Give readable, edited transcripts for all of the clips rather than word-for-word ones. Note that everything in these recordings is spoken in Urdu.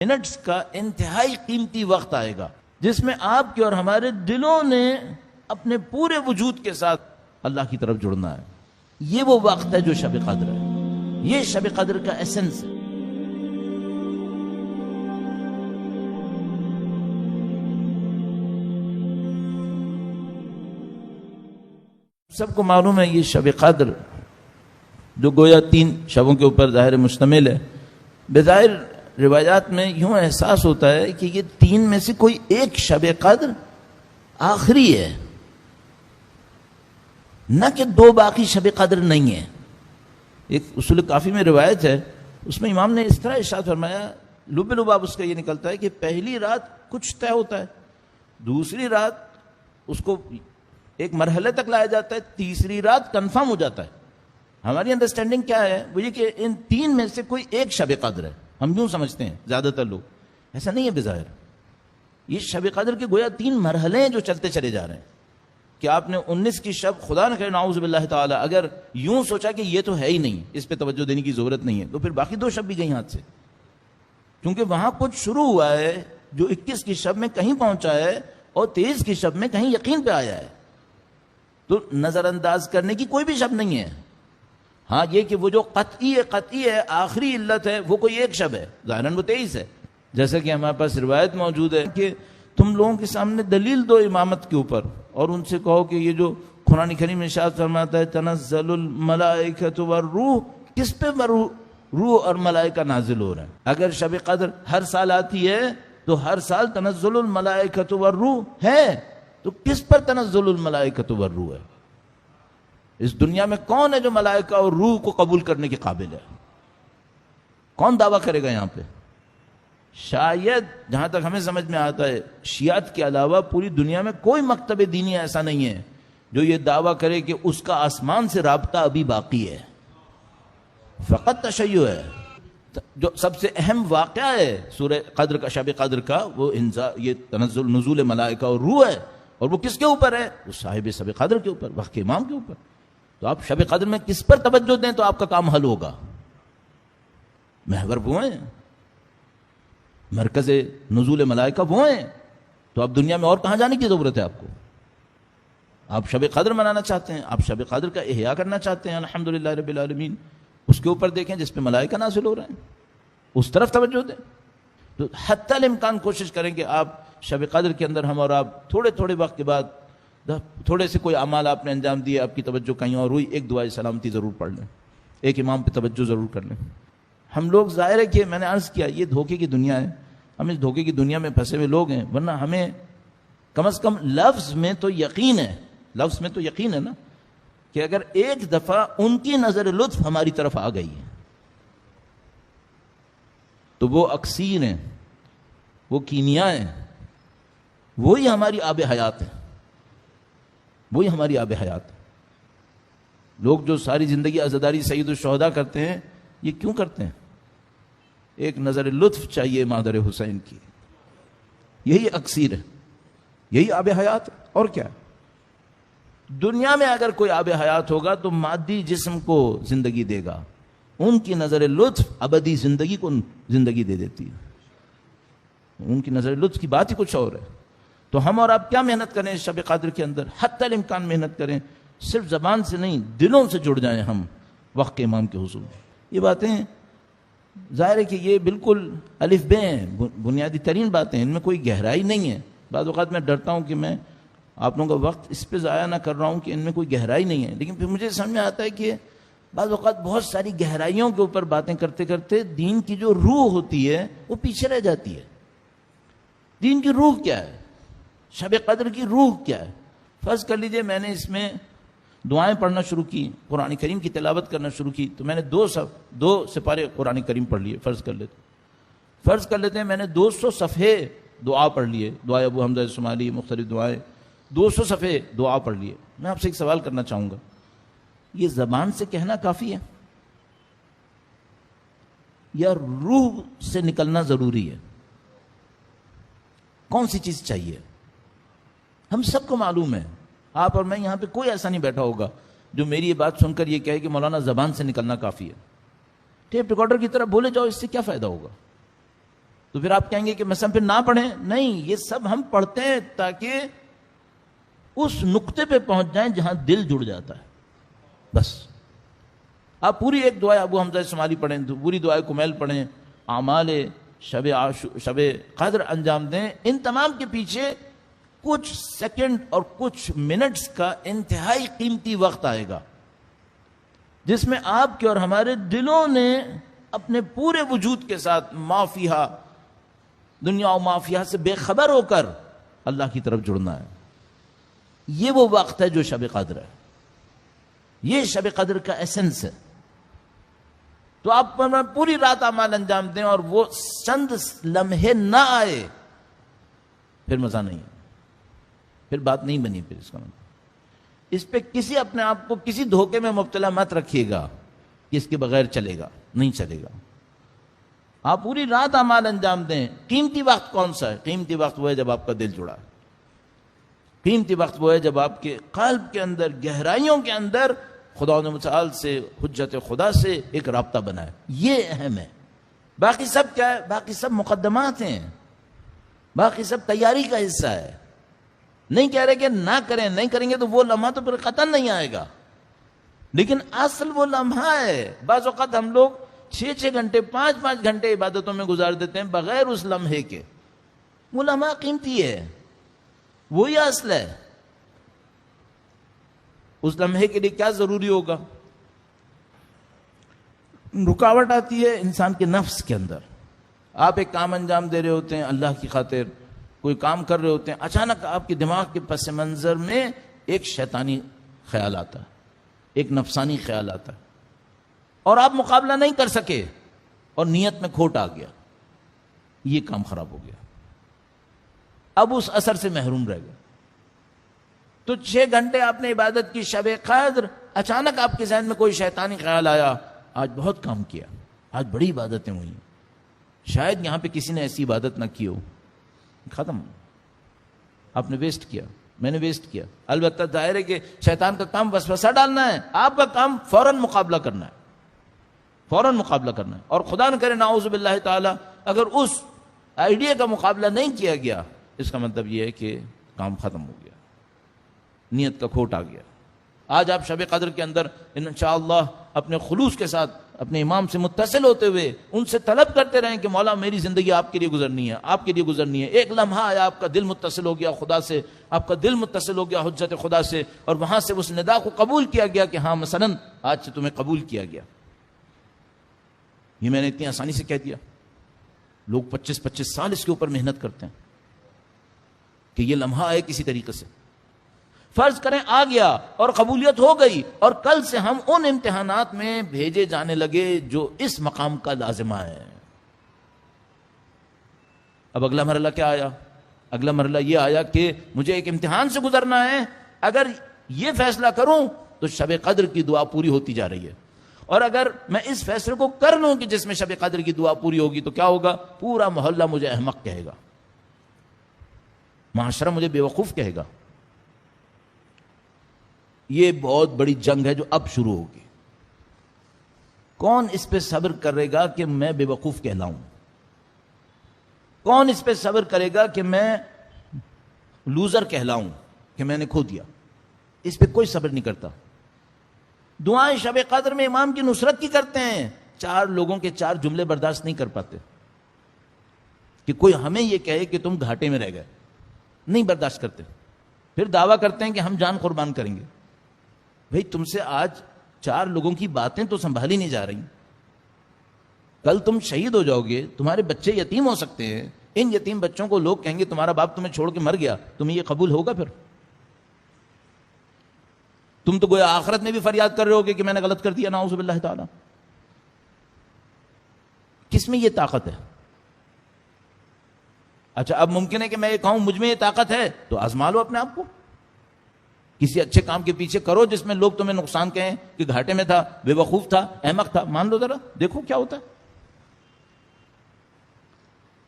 منٹس کا انتہائی قیمتی وقت آئے گا جس میں آپ کے اور ہمارے دلوں نے اپنے پورے وجود کے ساتھ اللہ کی طرف جڑنا ہے. یہ وہ وقت ہے جو شب قدر ہے. یہ شب قدر کا ایسنس ہے. سب کو معلوم ہے یہ شب قدر جو گویا 3 شبوں کے اوپر ظاہر مشتمل ہے. بظاہر روایات میں یوں احساس ہوتا ہے کہ یہ 3 میں سے کوئی ایک شب قدر آخری ہے، نہ کہ 2 باقی شب قدر نہیں ہیں. ایک اصول کافی میں روایت ہے، اس میں امام نے اس طرح ارشاد فرمایا، لب لباب اس کا یہ نکلتا ہے کہ پہلی رات کچھ طے ہوتا ہے، دوسری رات اس کو ایک مرحلے تک لایا جاتا ہے، تیسری رات کنفرم ہو جاتا ہے. ہماری انڈرسٹینڈنگ کیا ہے وہ یہ کہ ان 3 میں سے کوئی ایک شب قدر ہے. ہم یوں سمجھتے ہیں زیادہ تر لوگ، ایسا نہیں ہے. بظاہر یہ شب قدر کے گویا 3 مرحلے ہیں جو چلتے چلے جا رہے ہیں. کہ آپ نے 19 کی شب خدا نہ کرے نعوذ باللہ تعالی اگر یوں سوچا کہ یہ تو ہے ہی نہیں، اس پہ توجہ دینے کی ضرورت نہیں ہے، تو پھر باقی 2 شب بھی گئی ہاتھ سے. کیونکہ وہاں کچھ شروع ہوا ہے جو 21 کی شب میں کہیں پہنچا ہے اور 23 کی شب میں کہیں یقین پہ آیا ہے. تو نظر انداز کرنے کی کوئی بھی شب نہیں ہے. ہاں یہ کہ وہ جو قطعی ہے آخری علت ہے وہ کوئی ایک شب ہے، ظاہراً وہ 23 ہے. جیسا کہ ہمارے پاس روایت موجود ہے کہ تم لوگوں کے سامنے دلیل دو امامت کے اوپر اور ان سے کہو کہ یہ جو قرآن کریم میں ارشاد فرماتا ہے تنزل الملائکۃ والروح، کس پہ روح اور ملائکہ نازل ہو رہے ہیں؟ اگر شب قدر ہر سال آتی ہے تو ہر سال تنزل الملائکۃ والروح ہے، تو کس پر تنزل الملائکۃ والروح ہے؟ اس دنیا میں کون ہے جو ملائکہ اور روح کو قبول کرنے کے قابل ہے؟ کون دعویٰ کرے گا یہاں پہ؟ شاید جہاں تک ہمیں سمجھ میں آتا ہے شیعت کے علاوہ پوری دنیا میں کوئی مکتب دینی ایسا نہیں ہے جو یہ دعویٰ کرے کہ اس کا آسمان سے رابطہ ابھی باقی ہے. فقط تشیع ہے. جو سب سے اہم واقعہ ہے سورہ قدر کا، شب قدر کا، وہ یہ تنزل نزول ملائکہ اور روح ہے. اور وہ کس کے اوپر ہے؟ وہ صاحب شب قدر کے اوپر، وقت کے امام کے اوپر. تو آپ شب قدر میں کس پر توجہ دیں تو آپ کا کام حل ہوگا. محور وہ ہیں، مرکز نزول ملائکہ وہ ہیں. تو اب دنیا میں اور کہاں جانے کی ضرورت ہے آپ کو؟ آپ شب قدر منانا چاہتے ہیں، آپ شب قدر کا احیاء کرنا چاہتے ہیں، الحمدللہ رب العالمین، اس کے اوپر دیکھیں جس پہ ملائکہ نازل ہو رہے ہیں، اس طرف توجہ دیں. تو حتی الامکان کوشش کریں کہ آپ شب قدر کے اندر ہم اور آپ تھوڑے وقت کے بعد تھوڑے سے کوئی اعمال آپ نے انجام دیے، آپ کی توجہ کہیں اور ہوئی، ایک دعائے سلامتی ضرور پڑھ لیں، ایک امام پہ توجہ ضرور کر لیں. ہم لوگ ظاہر ہے کہ میں نے عرض کیا یہ دھوکے کی دنیا ہے، ہم اس دھوکے کی دنیا میں پھنسے ہوئے لوگ ہیں. ورنہ ہمیں کم از کم لفظ میں تو یقین ہے نا کہ اگر ایک دفعہ ان کی نظر لطف ہماری طرف آ گئی ہے تو وہ اکسیر ہیں، وہ کیمیا ہیں، وہی ہماری آب حیات ہے، وہی ہماری آب حیات ہے. لوگ جو ساری زندگی عزاداری سید الشہداء کرتے ہیں، یہ کیوں کرتے ہیں؟ ایک نظر لطف چاہیے مادر حسین کی، یہی اکسیر ہے، یہی آب حیات ہے. اور کیا دنیا میں اگر کوئی آب حیات ہوگا تو مادی جسم کو زندگی دے گا، ان کی نظر لطف ابدی زندگی کو زندگی دے دیتی ہے. ان کی نظر لطف کی بات ہی کچھ اور ہے. تو ہم اور آپ کیا محنت کریں شب قدر کے اندر؟ حتی الامکان محنت کریں، صرف زبان سے نہیں دلوں سے جڑ جائیں ہم وقت کے امام کے حضور. یہ باتیں ظاہر ہے کہ یہ بالکل الف بے ہیں، بنیادی ترین باتیں، ان میں کوئی گہرائی نہیں ہے. بعض اوقات میں ڈرتا ہوں کہ میں آپ لوگوں کا وقت اس پہ ضائع نہ کر رہا ہوں کہ ان میں کوئی گہرائی نہیں ہے. لیکن پھر مجھے سمجھ میں آتا ہے کہ بعض اوقات بہت ساری گہرائیوں کے اوپر باتیں کرتے کرتے دین کی جو روح ہوتی ہے وہ پیچھے رہ جاتی ہے. دین کی روح کیا ہے؟ شب قدر کی روح کیا ہے؟ فرض کر لیجئے میں نے اس میں دعائیں پڑھنا شروع کی، قرآن کریم کی تلاوت کرنا شروع کی، تو میں نے 2 سپارے قرآن کریم پڑھ لیے. فرض کر لیتے ہیں میں نے 200 صفحے دعا پڑھ لیے، دعائے ابو حمزہ الصومالی، مختلف دعائیں، 200 صفحے دعا پڑھ لیے. میں آپ سے ایک سوال کرنا چاہوں گا، یہ زبان سے کہنا کافی ہے یا روح سے نکلنا ضروری ہے؟ کون سی چیز چاہیے؟ ہم سب کو معلوم ہے، آپ اور میں یہاں پہ کوئی ایسا نہیں بیٹھا ہوگا جو میری یہ بات سن کر یہ کہے کہ مولانا زبان سے نکلنا کافی ہے. ٹیپ ریکارڈر کی طرح بولے جاؤ، اس سے کیا فائدہ ہوگا؟ تو پھر آپ کہیں گے کہ مثلا پھر نہ پڑھیں. نہیں، یہ سب ہم پڑھتے ہیں تاکہ اس نقطے پہ پہنچ جائیں جہاں دل جڑ جاتا ہے. بس آپ پوری ایک دعائیں ابو حمزہ شمالی پڑھیں، پوری دعائیں کمیل پڑھیں، اعمال شب قدر انجام دیں، ان تمام کے پیچھے کچھ سیکنڈ اور کچھ منٹس کا انتہائی قیمتی وقت آئے گا جس میں آپ کے اور ہمارے دلوں نے اپنے پورے وجود کے ساتھ مافیہ دنیا و مافیہ سے بے خبر ہو کر اللہ کی طرف جڑنا ہے. یہ وہ وقت ہے جو شب قدر ہے، یہ شب قدر کا ایسنس ہے. تو آپ پوری رات اعمال انجام دیں اور وہ چند لمحے نہ آئے، پھر مزہ نہیں ہے، پھر بات نہیں بنی. پھر اس کا مطلب اس پہ کسی اپنے آپ کو کسی دھوکے میں مبتلا مت رکھیے گا کہ اس کے بغیر چلے گا، نہیں چلے گا. آپ پوری رات اعمال انجام دیں. قیمتی وقت کون سا ہے؟ قیمتی وقت وہ ہے جب آپ کا دل جڑا ہے. قیمتی وقت وہ ہے جب آپ کے قلب کے اندر، گہرائیوں کے اندر خدا متعال سے، حجت خدا سے ایک رابطہ بنا ہے. یہ اہم ہے. باقی سب کیا ہے؟ باقی سب مقدمات ہیں، باقی سب تیاری کا حصہ ہے. نہیں کہہ رہے کہ نہ کریں، نہیں کریں گے تو وہ لمحہ تو پھر قطعاً نہیں آئے گا، لیکن اصل وہ لمحہ ہے. بعض اوقات ہم لوگ 6 گھنٹے 5 گھنٹے عبادتوں میں گزار دیتے ہیں بغیر اس لمحے کے. وہ لمحہ قیمتی ہے، وہی اصل ہے. اس لمحے کے لیے کیا ضروری ہوگا؟ رکاوٹ آتی ہے انسان کے نفس کے اندر. آپ ایک کام انجام دے رہے ہوتے ہیں اللہ کی خاطر، کوئی کام کر رہے ہوتے ہیں، اچانک آپ کے دماغ کے پس منظر میں ایک شیطانی خیال آتا ہے، ایک نفسانی خیال آتا ہے، اور آپ مقابلہ نہیں کر سکے اور نیت میں کھوٹ آ گیا. یہ کام خراب ہو گیا، اب اس اثر سے محروم رہ گئے. تو 6 گھنٹے آپ نے عبادت کی شب قدر، اچانک آپ کے ذہن میں کوئی شیطانی خیال آیا، آج بہت کام کیا، آج بڑی عبادتیں ہوئی، شاید یہاں پہ کسی نے ایسی عبادت نہ کی ہو. ختم، آپ نے ویسٹ کیا، میں نے ویسٹ کیا. البتہ ظاہر ہے کہ شیطان کا کام وسوسہ ڈالنا ہے، آپ کا کام فوراً مقابلہ کرنا ہے، فوراً مقابلہ کرنا ہے. اور خدا نہ کرے نعوذ باللہ تعالی اگر اس آئیڈیا کا مقابلہ نہیں کیا گیا، اس کا مطلب یہ ہے کہ کام ختم ہو گیا، نیت کا کھوٹ آ گیا. آج آپ شب قدر کے اندر انشاءاللہ اپنے خلوص کے ساتھ اپنے امام سے متصل ہوتے ہوئے ان سے طلب کرتے رہیں کہ مولا میری زندگی آپ کے لیے گزرنی ہے، آپ کے لیے گزرنی ہے. ایک لمحہ آیا آپ کا دل متصل ہو گیا خدا سے، آپ کا دل متصل ہو گیا حجت خدا سے، اور وہاں سے اس ندا کو قبول کیا گیا کہ ہاں مثلاً آج سے تمہیں قبول کیا گیا. یہ میں نے اتنی آسانی سے کہہ دیا. لوگ 25 سال اس کے اوپر محنت کرتے ہیں کہ یہ لمحہ آئے کسی طریقے سے. فرض کریں آ گیا اور قبولیت ہو گئی، اور کل سے ہم ان امتحانات میں بھیجے جانے لگے جو اس مقام کا لازمہ ہے. اب اگلا مرحلہ کیا آیا؟ اگلا مرحلہ یہ آیا کہ مجھے ایک امتحان سے گزرنا ہے. اگر یہ فیصلہ کروں تو شب قدر کی دعا پوری ہوتی جا رہی ہے، اور اگر میں اس فیصلے کو کر لوں کہ جس میں شب قدر کی دعا پوری ہوگی تو کیا ہوگا؟ پورا محلہ مجھے احمق کہے گا، معاشرہ مجھے بے وقوف کہے گا. یہ بہت بڑی جنگ ہے جو اب شروع ہوگی. کون اس پہ صبر کرے گا کہ میں بے وقوف کہلاؤں؟ کون اس پہ صبر کرے گا کہ میں لوزر کہلاؤں، کہ میں نے کھو دیا؟ اس پہ کوئی صبر نہیں کرتا. دعائیں شب قدر میں امام کی نصرت کی کرتے ہیں، 4 لوگوں کے 4 جملے برداشت نہیں کر پاتے کہ کوئی ہمیں یہ کہے کہ تم گھاٹے میں رہ گئے، نہیں برداشت کرتے. پھر دعویٰ کرتے ہیں کہ ہم جان قربان کریں گے. بھئی تم سے آج 4 لوگوں کی باتیں تو سنبھالی نہیں جا رہی، کل تم شہید ہو جاؤ گے، تمہارے بچے یتیم ہو سکتے ہیں. ان یتیم بچوں کو لوگ کہیں گے تمہارا باپ تمہیں چھوڑ کے مر گیا، تمہیں یہ قبول ہوگا؟ پھر تم تو گویا آخرت میں بھی فریاد کر رہے ہوگے کہ میں نے غلط کر دیا، نعوذ باللہ تعالی. کس میں یہ طاقت ہے؟ اچھا اب ممکن ہے کہ میں یہ کہوں مجھ میں یہ طاقت ہے، تو آزما لو اپنے آپ کو. کسی اچھے کام کے پیچھے کرو جس میں لوگ تمہیں نقصان کہیں کہ گھاٹے میں تھا، بے وقوف تھا، احمق تھا. مان لو ذرا، دیکھو کیا ہوتا ہے.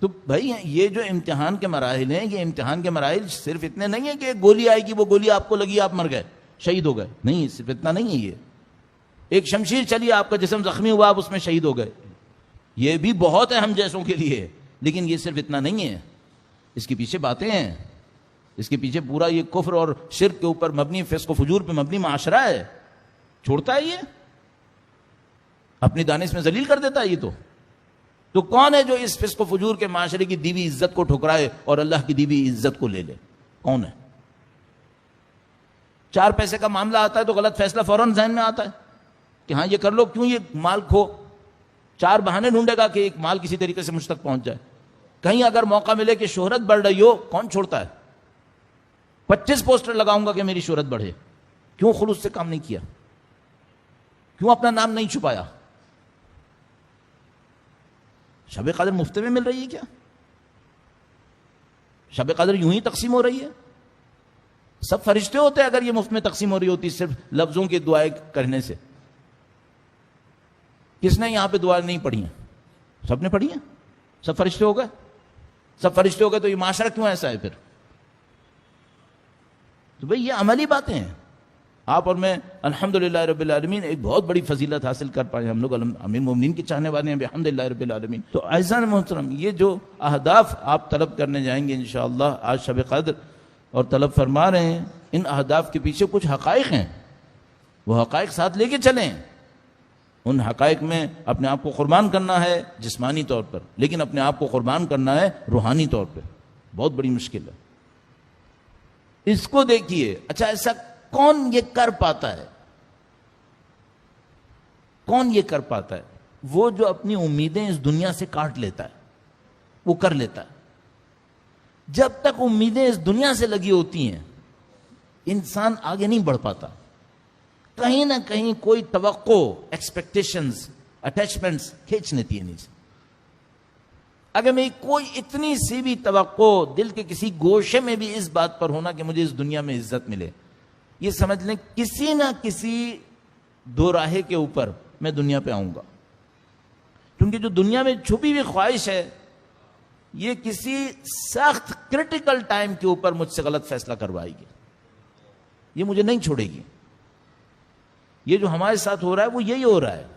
تو بھائی یہ جو امتحان کے مراحل ہیں، یہ امتحان کے مراحل صرف اتنے نہیں ہیں کہ ایک گولی آئے گی، وہ گولی آپ کو لگی آپ مر گئے، شہید ہو گئے. نہیں، صرف اتنا نہیں ہے. یہ ایک شمشیر چلی، آپ کا جسم زخمی ہوا، آپ اس میں شہید ہو گئے. یہ بھی بہت ہے ہم جیسوں کے لیے لیکن یہ صرف اتنا نہیں ہے، اس کے پیچھے باتیں ہیں، اس کے پیچھے پورا یہ کفر اور شرک کے اوپر مبنی، فسق و فجور پہ مبنی معاشرہ ہے. چھوڑتا ہے یہ؟ اپنی دانش میں ذلیل کر دیتا ہے. یہ تو کون ہے جو اس فسق و فجور کے معاشرے کی دیوی عزت کو ٹھکرائے اور اللہ کی دیوی عزت کو لے لے؟ کون ہے؟ 4 پیسے کا معاملہ آتا ہے تو غلط فیصلہ فوراً ذہن میں آتا ہے کہ ہاں یہ کر لو، کیوں یہ مال کھو. 4 بہانے ڈھونڈے گا کہ ایک مال کسی طریقے سے مجھ تک پہنچ جائے. کہیں اگر موقع ملے کہ شہرت بڑھ رہی ہو، کون چھوڑتا ہے؟ 25 پوسٹر لگاؤں گا کہ میری شہرت بڑھے. کیوں خلوص سے کام نہیں کیا؟ کیوں اپنا نام نہیں چھپایا؟ شب قدر مفت میں مل رہی ہے کیا؟ شب قدر یوں ہی تقسیم ہو رہی ہے؟ سب فرشتے ہوتے اگر یہ مفت میں تقسیم ہو رہی ہوتی صرف لفظوں کی دعائیں کرنے سے. کس نے یہاں پہ دعائیں نہیں پڑھی ہیں؟ سب نے پڑھی ہیں. سب فرشتے ہو گئے. سب فرشتے ہو گئے تو یہ معاشرہ کیوں ایسا ہے پھر؟ تو بھئی یہ عملی باتیں ہیں. آپ اور میں الحمدللہ رب العالمین ایک بہت بڑی فضیلت حاصل کر پائے. ہم لوگ امیر مومنین کے چاہنے والے ہیں بحمدللہ رب العالمین. تو عزیزان محترم، یہ جو اہداف آپ طلب کرنے جائیں گے انشاءاللہ آج شب قدر اور طلب فرما رہے ہیں، ان اہداف کے پیچھے کچھ حقائق ہیں، وہ حقائق ساتھ لے کے چلیں. ان حقائق میں اپنے آپ کو قربان کرنا ہے جسمانی طور پر، لیکن اپنے آپ کو قربان کرنا ہے روحانی طور پر. بہت بڑی مشکل ہے. اس کو دیکھیے. اچھا ایسا کون یہ کر پاتا ہے؟ کون یہ کر پاتا ہے؟ وہ جو اپنی امیدیں اس دنیا سے کاٹ لیتا ہے، وہ کر لیتا ہے. جب تک امیدیں اس دنیا سے لگی ہوتی ہیں انسان آگے نہیں بڑھ پاتا. کہیں نہ کہیں کوئی توقع، ایکسپیکٹیشنز، اٹیچمنٹس کھینچ لیتی ہے نیچے. اگر میں کوئی اتنی سی بھی توقع دل کے کسی گوشے میں بھی اس بات پر ہونا کہ مجھے اس دنیا میں عزت ملے، یہ سمجھ لیں کسی نہ کسی دو راہے کے اوپر میں دنیا پہ آؤں گا. کیونکہ جو دنیا میں چھپی ہوئی خواہش ہے یہ کسی سخت کرٹیکل ٹائم کے اوپر مجھ سے غلط فیصلہ کروائے گی. یہ مجھے نہیں چھوڑے گی. یہ جو ہمارے ساتھ ہو رہا ہے وہ یہی ہو رہا ہے.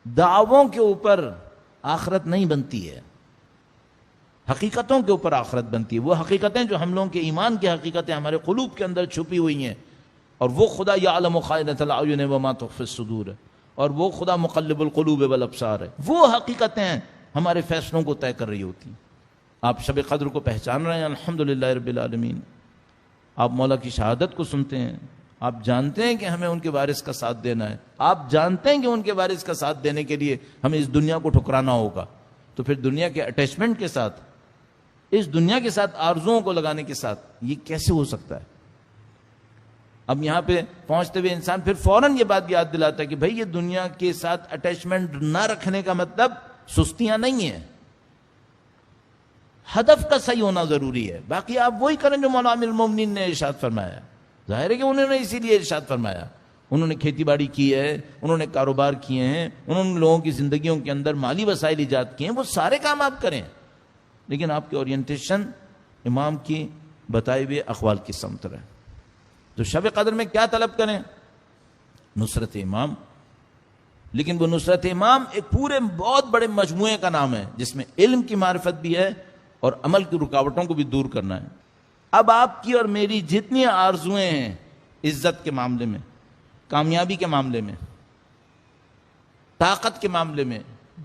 دعووں کے اوپر آخرت نہیں بنتی ہے، حقیقتوں کے اوپر آخرت بنتی ہے. وہ حقیقتیں جو ہم لوگوں کے ایمان کی حقیقتیں ہمارے قلوب کے اندر چھپی ہوئی ہیں، اور وہ خدا یعلم خائنۃ الاعین وما تخفی الصدور ہے، اور وہ خدا مقلب القلوب والابصار ہے. وہ حقیقتیں ہمارے فیصلوں کو طے کر رہی ہوتی ہیں. آپ شب قدر کو پہچان رہے ہیں الحمدللہ رب العالمین. آپ مولا کی شہادت کو سنتے ہیں. آپ جانتے ہیں کہ ہمیں ان کے وارث کا ساتھ دینا ہے. آپ جانتے ہیں کہ ان کے وارث کا ساتھ دینے کے لیے ہمیں اس دنیا کو ٹھکرانا ہوگا. تو پھر دنیا کے اٹیچمنٹ کے ساتھ، اس دنیا کے ساتھ آرزوؤں کو لگانے کے ساتھ یہ کیسے ہو سکتا ہے؟ اب یہاں پہ پہنچتے ہوئے انسان پھر فوراً یہ بات یاد دلاتا ہے کہ بھائی یہ دنیا کے ساتھ اٹیچمنٹ نہ رکھنے کا مطلب سستیاں نہیں ہیں. ہدف کا صحیح ہونا ضروری ہے. باقی آپ وہی کریں جو مولا امیر المومنین نے ارشاد فرمایا. ظاہر ہے کہ انہوں نے اسی لیے ارشاد فرمایا. انہوں نے کھیتی باڑی کی ہے، انہوں نے کاروبار کیے ہیں، انہوں نے لوگوں کی زندگیوں کے اندر مالی وسائل ایجاد کیے ہیں. وہ سارے کام آپ کریں، لیکن آپ کی اورینٹیشن امام کی بتائے ہوئے اقوال کی سمت رہے. تو شب قدر میں کیا طلب کریں؟ نصرت امام. لیکن وہ نصرت امام ایک پورے بہت بڑے مجموعے کا نام ہے جس میں علم کی معرفت بھی ہے اور عمل کی رکاوٹوں کو بھی دور کرنا ہے. اب آپ کی اور میری جتنی آرزویں ہیں عزت کے معاملے میں، کامیابی کے معاملے میں، طاقت کے معاملے میں،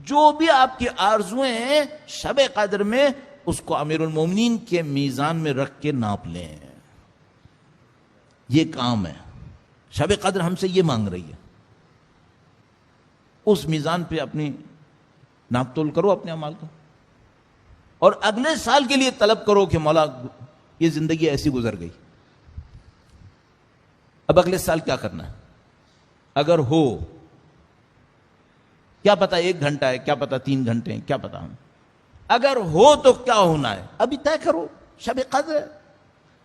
جو بھی آپ کی آرزویں ہیں شب قدر میں اس کو امیر المومنین کے میزان میں رکھ کے ناپ لیں. یہ کام ہے. شب قدر ہم سے یہ مانگ رہی ہے. اس میزان پہ اپنی ناپ تول کرو اپنے اعمال کو، اور اگلے سال کے لیے طلب کرو کہ مولا یہ زندگی ایسی گزر گئی، اب اگلے سال کیا کرنا ہے. اگر ہو، کیا پتا 1 گھنٹہ ہے، کیا پتا 3 گھنٹے ہیں، کیا پتا ہم، اگر ہو تو کیا ہونا ہے ابھی طے کرو. شب قدر ہے.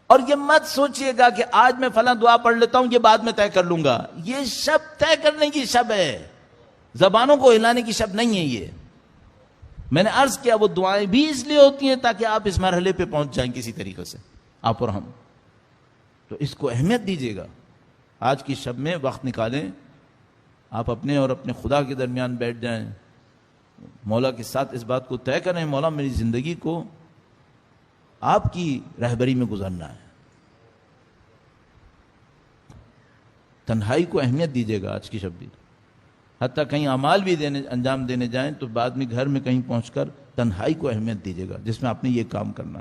اور یہ مت سوچئے گا کہ آج میں فلاں دعا پڑھ لیتا ہوں یہ بعد میں طے کر لوں گا. یہ شب طے کرنے کی شب ہے، زبانوں کو ہلانے کی شب نہیں ہے. یہ میں نے عرض کیا وہ دعائیں بھی اس لیے ہوتی ہیں تاکہ آپ اس مرحلے پہ پہنچ جائیں کسی طریقے سے، آپ اور ہم. تو اس کو اہمیت دیجیے گا. آج کی شب میں وقت نکالیں، آپ اپنے اور اپنے خدا کے درمیان بیٹھ جائیں مولا کے ساتھ اس بات کو طے کریں، مولا میری زندگی کو آپ کی رہبری میں گزارنا ہے. تنہائی کو اہمیت دیجیے گا آج کی شب بھی. حتیٰ کہیں اعمال بھی انجام دینے جائیں تو بعد میں گھر میں کہیں پہنچ کر تنہائی کو اہمیت دیجیے گا جس میں آپ نے یہ کام کرنا.